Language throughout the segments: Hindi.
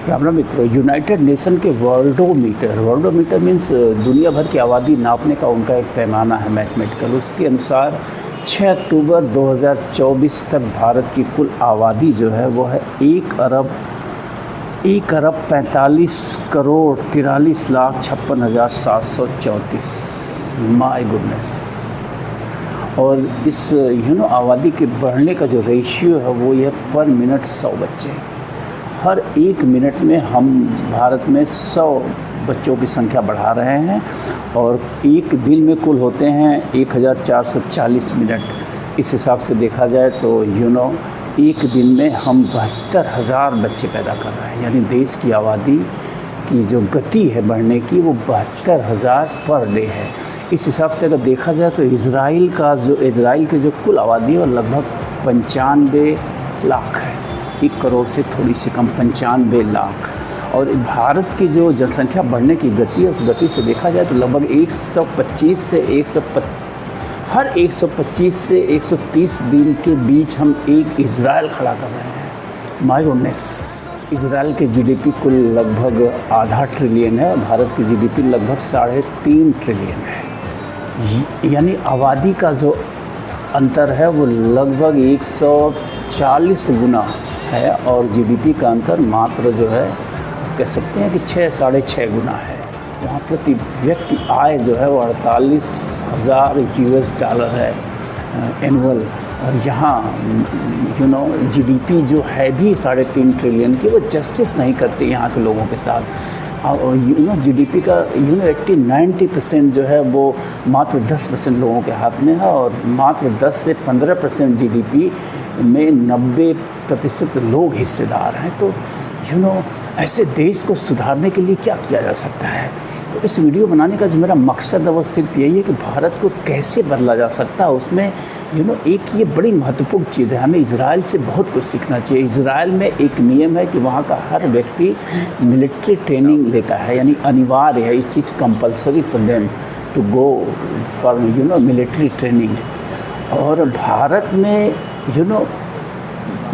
राम राम मित्रों, यूनाइटेड नेशन के वर्ल्डोमीटर मीन्स दुनिया भर की आबादी नापने का उनका एक पैमाना है मैथमेटिकल। उसके अनुसार 6 अक्टूबर 2024 तक भारत की कुल आबादी जो है वो है 1 अरब 45 करोड़ 43,56,734। My goodness. और इस आबादी के बढ़ने का जो रेशियो है वो ये पर मिनट 100 बच्चे। हर 1 मिनट में हम भारत में 100 बच्चों की संख्या बढ़ा रहे हैं और एक दिन में कुल होते हैं 1440 मिनट। इस हिसाब से देखा जाए तो एक दिन में हम 72,000 बच्चे पैदा कर रहे हैं। यानी देश की आबादी की जो गति है बढ़ने की वो 72,000 पर डे है। इस हिसाब से अगर देखा जाए तो इज़राइल की जो कुल आबादी है वो लगभग 95 लाख है। 1 करोड़ से थोड़ी सी कम 95 लाख। और भारत की जो जनसंख्या बढ़ने की गति है उस गति से देखा जाए तो लगभग 125 से 130 दिन के बीच हम एक इज़राइल खड़ा कर रहे हैं। My goodness. इज़राइल के जीडीपी कुल लगभग आधा ट्रिलियन है, भारत की जीडीपी लगभग 3.5 ट्रिलियन है। यानी आबादी का जो अंतर है वो लगभग 140 गुना है और जीडीपी का अंतर मात्र जो है कह सकते हैं कि 6-6.5 गुना है। वहाँ प्रति व्यक्ति आय जो है वो 48,000 US डॉलर है एनुअल। और यहाँ जीडीपी जो है भी 3.5 ट्रिलियन की, वो जस्टिस नहीं करती यहाँ के लोगों के साथ। और जीडीपी का 80-90% जो है वो मात्र 10% लोगों के हाथ में है और मात्र 10 से 15% जीडीपी में 90% लोग हिस्सेदार हैं। तो ऐसे देश को सुधारने के लिए क्या किया जा सकता है? तो इस वीडियो बनाने का जो मेरा मकसद है वो सिर्फ यही है कि भारत को कैसे बदला जा सकता है। उसमें एक ये बड़ी महत्वपूर्ण चीज़ है, हमें इज़राइल से बहुत कुछ सीखना चाहिए। इज़राइल में एक नियम है कि वहाँ का हर व्यक्ति मिलिट्री ट्रेनिंग लेता है, यानी अनिवार्य है, it is compulsory for them to go for military training. और भारत में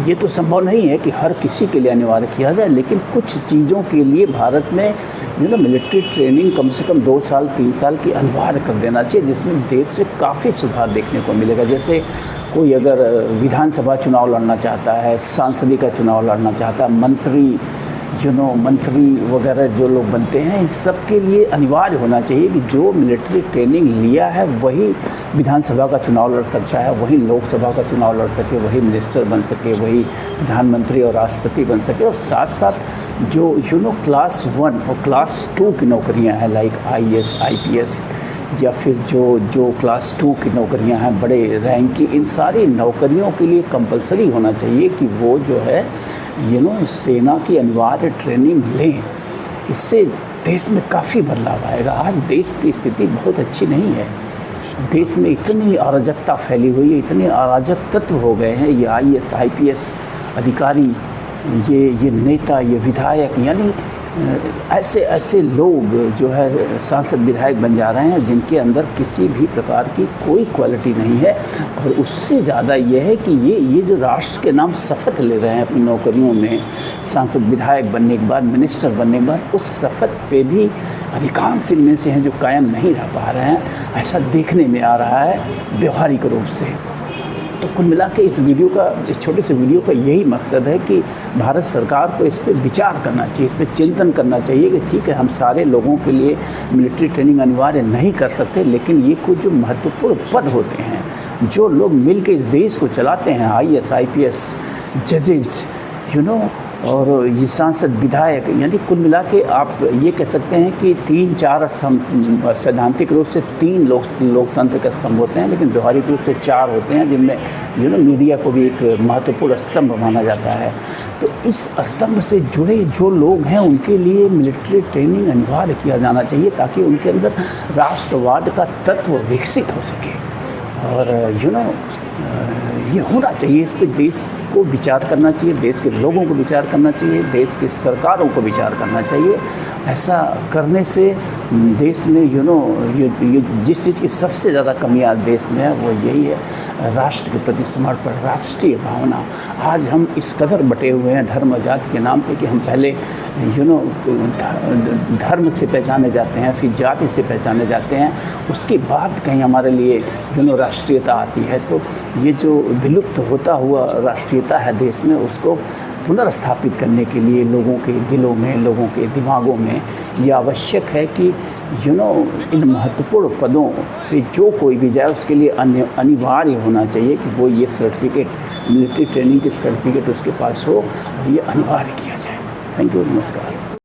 ये तो संभव नहीं है कि हर किसी के लिए अनिवार्य किया जाए, लेकिन कुछ चीज़ों के लिए भारत में मिलिट्री ट्रेनिंग कम से कम 2 साल 3 साल की अनिवार्य कर देना चाहिए, जिसमें देश में काफ़ी सुधार देखने को मिलेगा। जैसे कोई अगर विधानसभा चुनाव लड़ना चाहता है, सांसदीय का चुनाव लड़ना चाहता है, मंत्री वगैरह जो लोग बनते हैं, इन सब के लिए अनिवार्य होना चाहिए कि जो मिलिट्री ट्रेनिंग लिया है वही विधानसभा का चुनाव लड़ सकता है, वही लोकसभा का चुनाव लड़ सके, वही मिनिस्टर बन सके, वही प्रधानमंत्री और राष्ट्रपति बन सके। और साथ साथ जो क्लास 1 और क्लास 2 की नौकरियां हैं, लाइक IAS IPS, या फिर जो क्लास 2 की नौकरियां हैं, बड़े रैंक की, इन सारी नौकरियों के लिए कंपलसरी होना चाहिए कि वो जो है सेना की अनिवार्य ट्रेनिंग लें। इससे देश में काफ़ी बदलाव आएगा। आज देश की स्थिति बहुत अच्छी नहीं है। देश में इतनी अराजकता फैली हुई है, इतने अराजक तत्व हो गए हैं, ये IAS IPS अधिकारी, ये नेता, ये विधायक, यानी ऐसे लोग जो है सांसद विधायक बन जा रहे हैं जिनके अंदर किसी भी प्रकार की कोई क्वालिटी नहीं है। और उससे ज़्यादा ये है कि ये जो राष्ट्र के नाम शपथ ले रहे हैं अपनी नौकरियों में, सांसद विधायक बनने के बाद, मिनिस्टर बनने के बाद, उस शपथ पे भी अधिकांश इनमें से हैं जो कायम नहीं रह पा रहे हैं। ऐसा देखने में आ रहा है व्यवहारिक रूप से। तो कुल मिला के इस छोटे से वीडियो का यही मकसद है कि भारत सरकार को इस पर विचार करना चाहिए, इस पर चिंतन करना चाहिए कि ठीक है, हम सारे लोगों के लिए मिलिट्री ट्रेनिंग अनिवार्य नहीं कर सकते, लेकिन ये कुछ जो महत्वपूर्ण पद होते हैं, जो लोग मिल के इस देश को चलाते हैं, IAS IPS, जजेज, और ये सांसद विधायक, यानी कुल मिला के आप ये कह सकते हैं कि 3-4 सैद्धांतिक रूप से 3 लोकतंत्र के स्तंभ होते हैं, लेकिन व्यवहारिक रूप से 4 होते हैं, जिनमें मीडिया को भी एक महत्वपूर्ण स्तंभ माना जाता है। तो इस स्तंभ से जुड़े जो लोग हैं उनके लिए मिलिट्री ट्रेनिंग अनिवार्य किया जाना चाहिए, ताकि उनके अंदर राष्ट्रवाद का तत्व विकसित हो सके। और ये होना चाहिए, इस पे देश को विचार करना चाहिए, देश के लोगों को विचार करना चाहिए, देश की सरकारों को विचार करना चाहिए। ऐसा करने से देश में ये जिस चीज़ की सबसे ज़्यादा कमी आज देश में है वो यही है, राष्ट्र के प्रति समर्पण, राष्ट्रीय भावना। आज हम इस कदर बटे हुए हैं धर्म और जाति के नाम पे कि हम पहले धर्म से पहचाने जाते हैं, फिर जाति से पहचाने जाते हैं, उसके बाद कहीं हमारे लिए राष्ट्रीयता आती है। तो ये जो विलुप्त होता हुआ राष्ट्रीयता है देश में, उसको पुनर्स्थापित करने के लिए लोगों के दिलों में, लोगों के दिमागों में ये आवश्यक है कि इन महत्वपूर्ण पदों पे जो कोई भी जाए उसके लिए अनिवार्य होना चाहिए कि वो ये सर्टिफिकेट, मिलिट्री ट्रेनिंग के सर्टिफिकेट उसके पास हो, और ये अनिवार्य किया जाए। थैंक यू, नमस्कार।